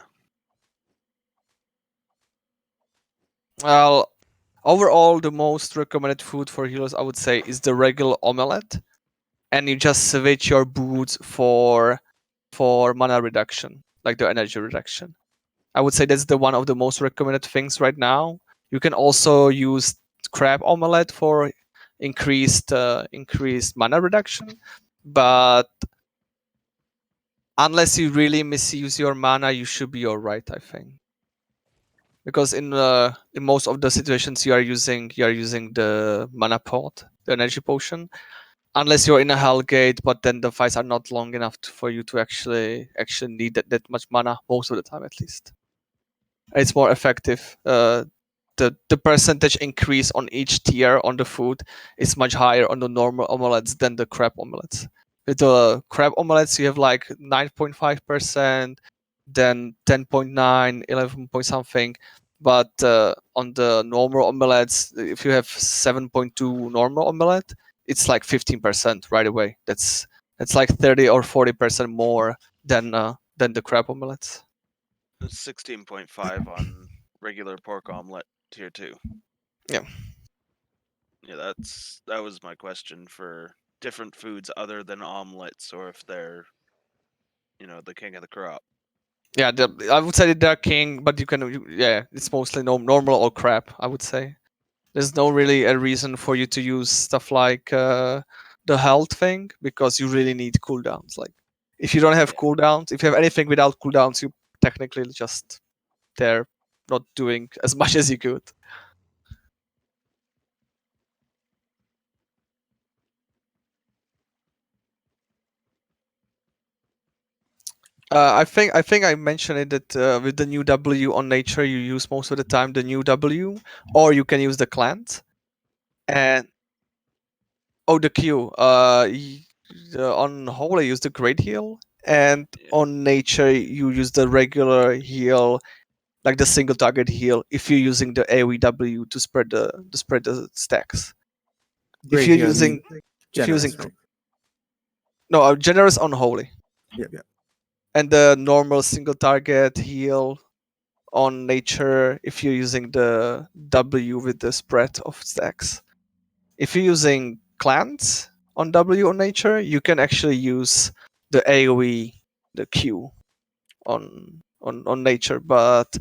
Speaker 2: Well, overall, the most recommended food for healers, I would say, is the regular omelette, and you just switch your boots for mana reduction, like the energy reduction. I would say that's the one of the most recommended things right now. You can also use crab omelette for increased mana reduction, but unless you really misuse your mana, you should be alright, I think. Because in most of the situations you are using the mana pot, the energy potion, unless you're in a Hellgate, but then the fights are not long enough for you to actually need that much mana most of the time, at least. It's more effective. The percentage increase on each tier on the food is much higher on the normal omelettes than the crab omelettes. With the crab omelettes, you have like 9.5%, then 10.9, 11 point something. But on the normal omelettes, if you have 7.2 normal omelette, it's like 15% right away. That's like 30 or 40% more than the crab omelettes.
Speaker 7: 16.5 on regular pork omelet tier 2.
Speaker 2: Yeah.
Speaker 7: Yeah, that was my question for different foods other than omelets, or if they're, the king of the crop.
Speaker 2: Yeah, I would say they're king, but it's mostly normal or crap, I would say. There's no really a reason for you to use stuff like the health thing, because you really need cooldowns. Like, If you don't have cooldowns, if you have anything without cooldowns, you technically just there not doing as much as you could. I think I mentioned it that with the new W on nature, you use most of the time the new W, or you can use the clans. And the Q. On holy use the great heal, and on nature you use the regular heal, like the single target heal. If you're using the AOEW to spread the stacks.
Speaker 1: Great
Speaker 2: if you're
Speaker 1: heal, you
Speaker 2: using
Speaker 1: mean
Speaker 2: if you're
Speaker 1: generous,
Speaker 2: using
Speaker 1: right?
Speaker 2: no generous on holy.
Speaker 1: Yep.
Speaker 2: And the normal single target heal on nature if you're using the W with the spread of stacks. If you're using clans on W on nature, you can actually use the AoE, the Q on nature, but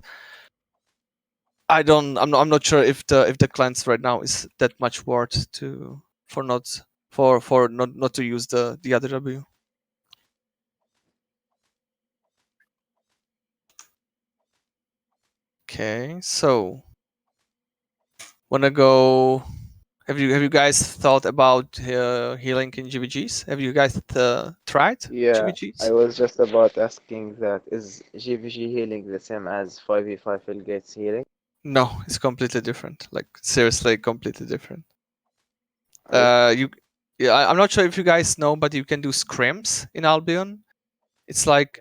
Speaker 2: I'm not sure if the clans right now is that much worth to for not to use the other W. Okay, so wanna go. Have you guys thought about healing in GVGs? Have you guys tried
Speaker 5: Yeah, I
Speaker 2: GVGs?
Speaker 5: was just about asking that. Is GVG healing the same as 5v5 Hellgate's healing?
Speaker 2: No, it's completely different. Like seriously, completely different.
Speaker 5: Okay.
Speaker 2: I'm not sure if you guys know, but you can do scrims in Albion. It's like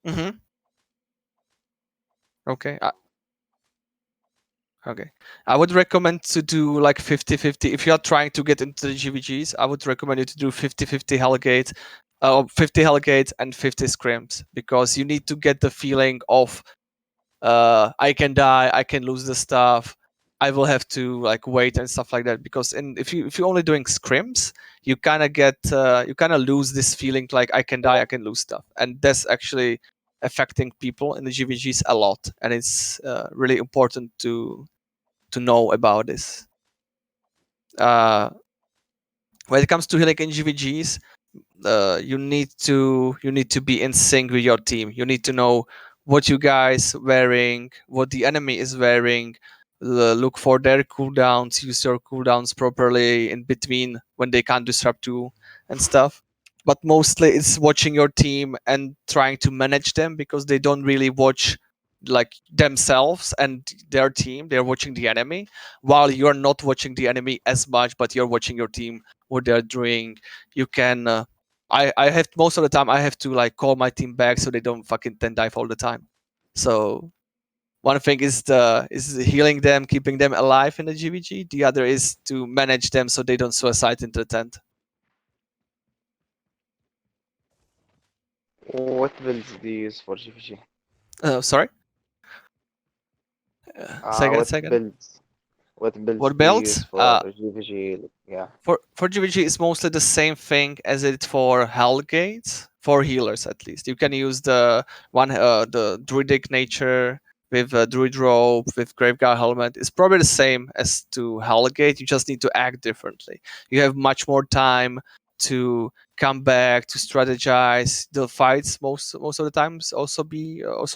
Speaker 2: mm-hmm. Okay. Okay. I would recommend to do like 50-50. If you are trying to get into the GVGs, I would recommend you to do 50-50 Hellgate, 50 Hellgate and 50 scrims, because you need to get the feeling of I can die, I can lose the stuff, I will have to like wait and stuff like that. Because if you're only doing scrims, you kind of lose this feeling like I can die, I can lose stuff, and that's actually affecting people in the GVGs a lot. And it's really important to know about this. When it comes to healing in GVGs, you need to be in sync with your team. You need to know what you guys wearing, what the enemy is wearing. Look for their cooldowns. Use your cooldowns properly in between when they can't disrupt you and stuff. But mostly it's watching your team and trying to manage them, because they don't really watch like themselves and their team. They're watching the enemy, while you're not watching the enemy as much, but you're watching your team, what they're doing. You can I have most of the time I have to like call my team back so they don't fucking 10 dive all the time. So one thing is healing them, keeping them alive in the GVG. The other is to manage them so they don't suicide into the tent.
Speaker 5: What builds do you use for GVG?
Speaker 2: Sorry. Say again.
Speaker 5: What
Speaker 2: Say again.
Speaker 5: builds? What builds
Speaker 2: What
Speaker 5: do you use
Speaker 2: builds?
Speaker 5: for GVG? Yeah.
Speaker 2: For GVG is mostly the same thing as it for Hellgate, for healers at least. You can use the druidic nature with druid robe with graveguard helmet. It's probably the same as to Hellgate. You just need to act differently. You have much more time to come back, to strategize. The fights most of the times also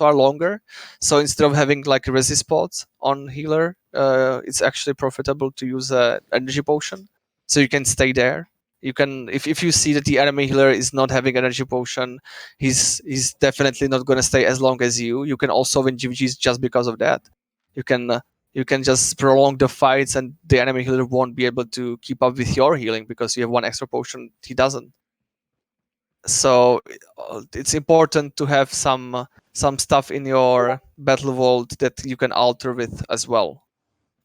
Speaker 2: are longer. So instead of having like resist pods on healer, it's actually profitable to use a energy potion, so you can stay there. You can, if you see that the enemy healer is not having energy potion, he's definitely not going to stay as long as you. You can also win GVGs just because of that. You can just prolong the fights, and the enemy healer won't be able to keep up with your healing because you have one extra potion he doesn't. So it's important to have some stuff in your battle vault that you can alter with as well.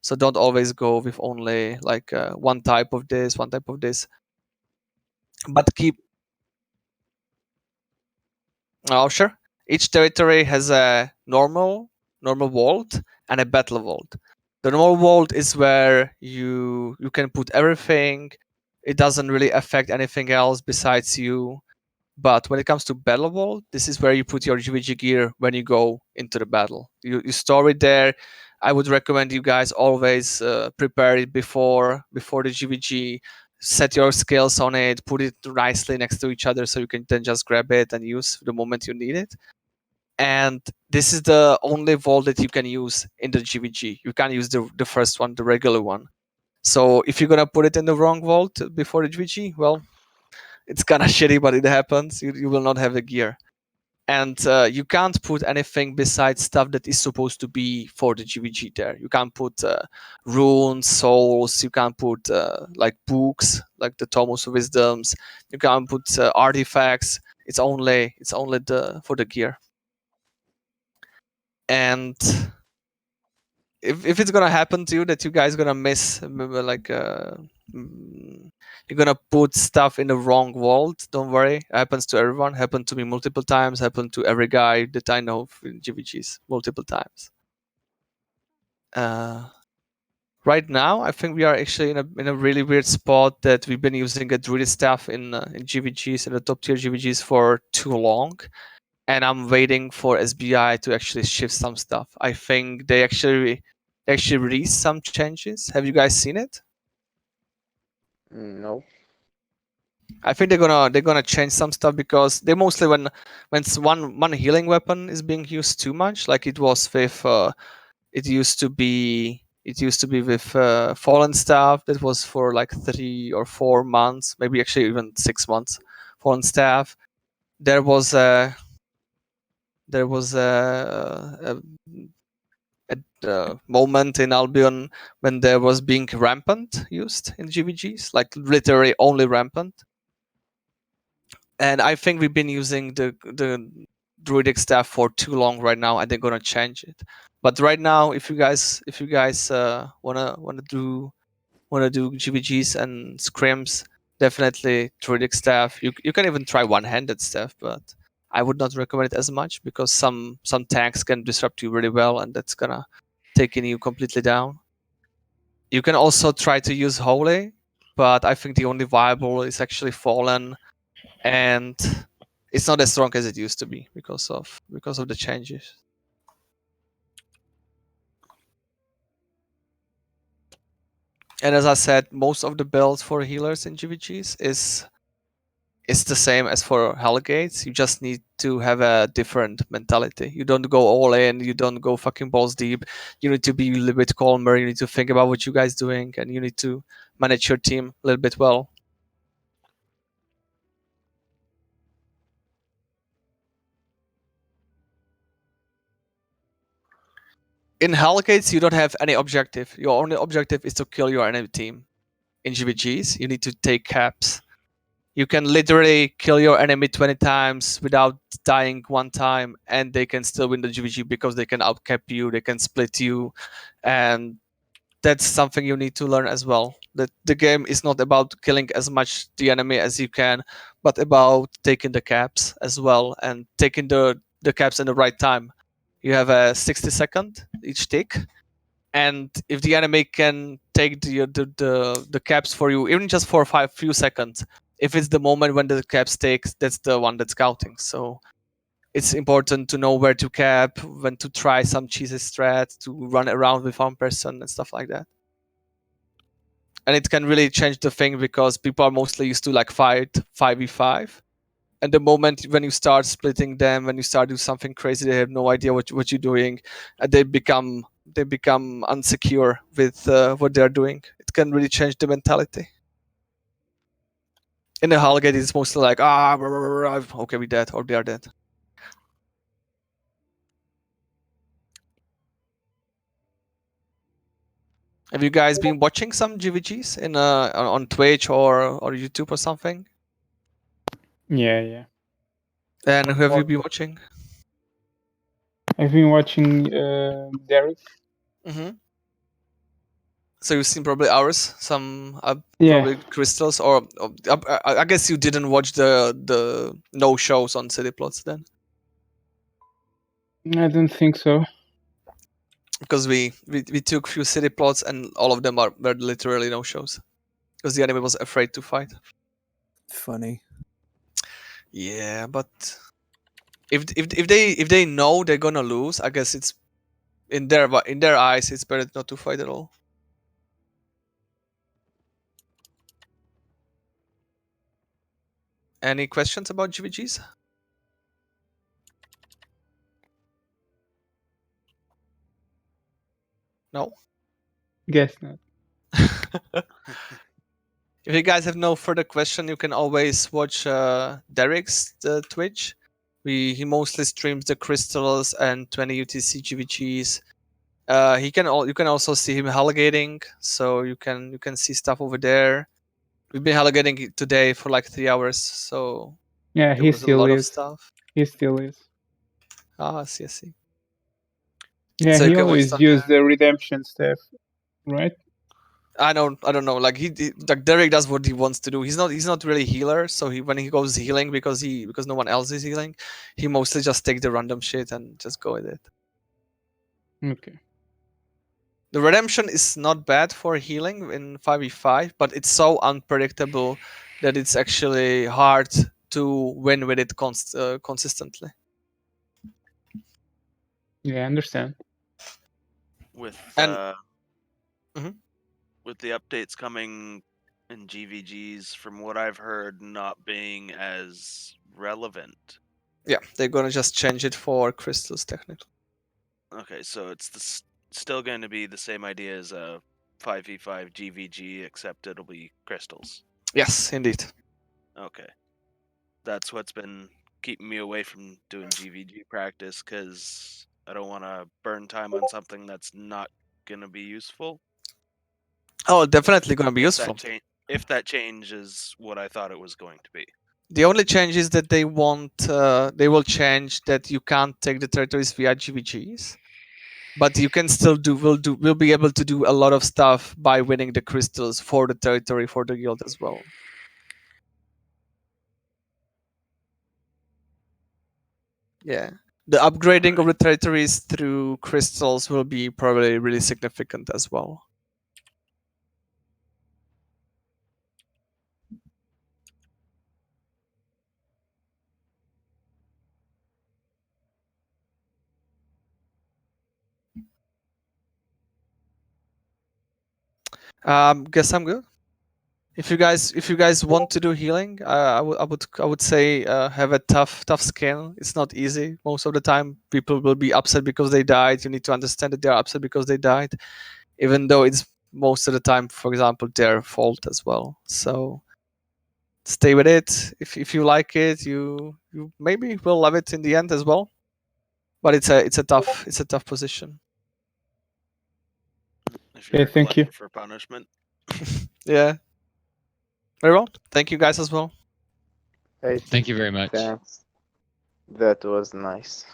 Speaker 2: So don't always go with only like one type of this, one type of this. But keep. Oh, sure. Each territory has a normal vault and a battle vault. The normal vault is where you can put everything. It doesn't really affect anything else besides you. But when it comes to battle vault, this is where you put your GVG gear when you go into the battle. You store it there. I would recommend you guys always prepare it before the GVG. Set your skills on it, put it nicely next to each other so you can then just grab it and use the moment you need it. And this is the only vault that you can use in the GVG. You can't use the first one, the regular one. So if you're gonna put it in the wrong vault before the GVG, well, it's kind of shitty, but it happens. You will not have the gear. And you can't put anything besides stuff that is supposed to be for the GVG there. You can't put runes, souls. You can't put like books, like the Tomos of Wisdoms. You can't put artifacts. It's only for the gear. And if it's gonna happen to you that you guys gonna miss like you're gonna put stuff in the wrong vault, don't worry. It happens to everyone. Happened to me multiple times. Happened to every guy that I know in GVGs multiple times. Right now, I think we are actually in a really weird spot that we've been using a druid staff in GVGs, in the top tier GVGs for too long, and I'm waiting for SBI to actually shift some stuff. I think they actually released some changes. Have you guys seen it?
Speaker 5: No.
Speaker 2: I think they're gonna change some stuff because they mostly when one healing weapon is being used too much, like it was with it used to be with fallen staff that was for like 3 or 4 months, maybe actually even 6 months. Fallen staff. There was a moment in Albion when there was being rampant used in GVGs, like literally only rampant. And I think we've been using the druidic staff for too long right now, and they're gonna change it. But right now, if you guys wanna do GVGs and scrims, definitely druidic staff. You can even try one-handed staff, but I would not recommend it as much because some tanks can disrupt you really well, and that's gonna take you completely down. You can also try to use holy, but I think the only viable is actually fallen, and it's not as strong as it used to be because of the changes. And as I said, most of the builds for healers in GVGs is the same as for Hellgates. You just need to have a different mentality. You don't go all in. You don't go fucking balls deep. You need to be a little bit calmer. You need to think about what you guys doing, and you need to manage your team a little bit well. In Hellgates, you don't have any objective. Your only objective is to kill your enemy team. In GVGs, you need to take caps. You can literally kill your enemy 20 times without dying one time, and they can still win the GVG because they can outcap you, they can split you, and that's something you need to learn as well. That the game is not about killing as much the enemy as you can, but about taking the caps as well and taking the caps in the right time. You have a 60-second each tick, and if the enemy can take the caps for you, even just for few seconds, if it's the moment when the caps takes, that's the one that's counting. So it's important to know where to cap, when to try some cheesy strat, to run around with one person and stuff like that. And it can really change the thing because people are mostly used to like fight 5v5. And the moment when you start splitting them, when you start doing something crazy, they have no idea what you're doing, and they become unsecure with what they're doing. It can really change the mentality. In the Hellgate, it's mostly like okay, we dead or they are dead. Have you guys been watching some GVGs in on Twitch or YouTube or something?
Speaker 8: Yeah.
Speaker 2: And who have you been watching?
Speaker 8: I've been watching Derek.
Speaker 2: Mm-hmm. So you've seen probably ours, some
Speaker 8: Yeah.
Speaker 2: probably crystals, or I guess you didn't watch the no shows on City Plots then,
Speaker 8: I don't think so.
Speaker 2: because we took few City Plots and all of them were literally no shows, because the enemy was afraid to fight.
Speaker 1: Funny.
Speaker 2: Yeah, but if they know they're gonna lose, I guess it's in their eyes, it's better not to fight at all. Any questions about GVGs? No.
Speaker 8: Guess not.
Speaker 2: If you guys have no further question, you can always watch Derek's Twitch. He mostly streams the crystals and 20 UTC GVGs. You can also see him hellgating, so you can see stuff over there. We've been hellgating today for like 3 hours, so
Speaker 8: Yeah,
Speaker 2: there
Speaker 8: he
Speaker 2: was a
Speaker 8: still
Speaker 2: lot of
Speaker 8: is.
Speaker 2: stuff.
Speaker 8: He still is.
Speaker 2: I see.
Speaker 8: Yeah,
Speaker 2: So you
Speaker 8: he
Speaker 2: can watch
Speaker 8: always
Speaker 2: stuff
Speaker 8: used
Speaker 2: there.
Speaker 8: the redemption stuff, right?
Speaker 2: I don't know. Like like Derek does what he wants to do. He's not really healer. So when he goes healing because no one else is healing, he mostly just take the random shit and just go with it.
Speaker 8: Okay.
Speaker 2: The redemption is not bad for healing in 5v5, but it's so unpredictable that it's actually hard to win with it consistently.
Speaker 8: Yeah, I understand.
Speaker 7: With
Speaker 2: And Mhm.
Speaker 7: with the updates coming in GVGs, from what I've heard, not being as relevant.
Speaker 2: Yeah, they're gonna just change it for crystals technically.
Speaker 7: Okay, so it's still going to be the same idea as a 5v5 GVG, except it'll be crystals.
Speaker 2: Yes, indeed.
Speaker 7: Okay, that's what's been keeping me away from doing GVG practice, because I don't want to burn time on something that's not going to be useful.
Speaker 2: Oh, definitely gonna be useful.
Speaker 7: If that change is what I thought it was going to be.
Speaker 2: The only change is that they will change that you can't take the territories via GVGs, but you can still will be able to do a lot of stuff by winning the crystals for the territory for the guild as well. Yeah, the upgrading of the territories through crystals will be probably really significant as well. Guess I'm good. If you guys want to do healing, I would say have a tough skin. It's not easy. Most of the time, people will be upset because they died. You need to understand that they are upset because they died, even though it's most of the time, for example, their fault as well. So stay with it. If you like it, you maybe will love it in the end as well. But it's a tough position.
Speaker 7: If you're
Speaker 8: Okay, thank you.
Speaker 7: for punishment.
Speaker 2: Yeah. Very well. Thank you guys as well.
Speaker 5: Hey,
Speaker 6: Thank you very much.
Speaker 5: thanks. That was nice.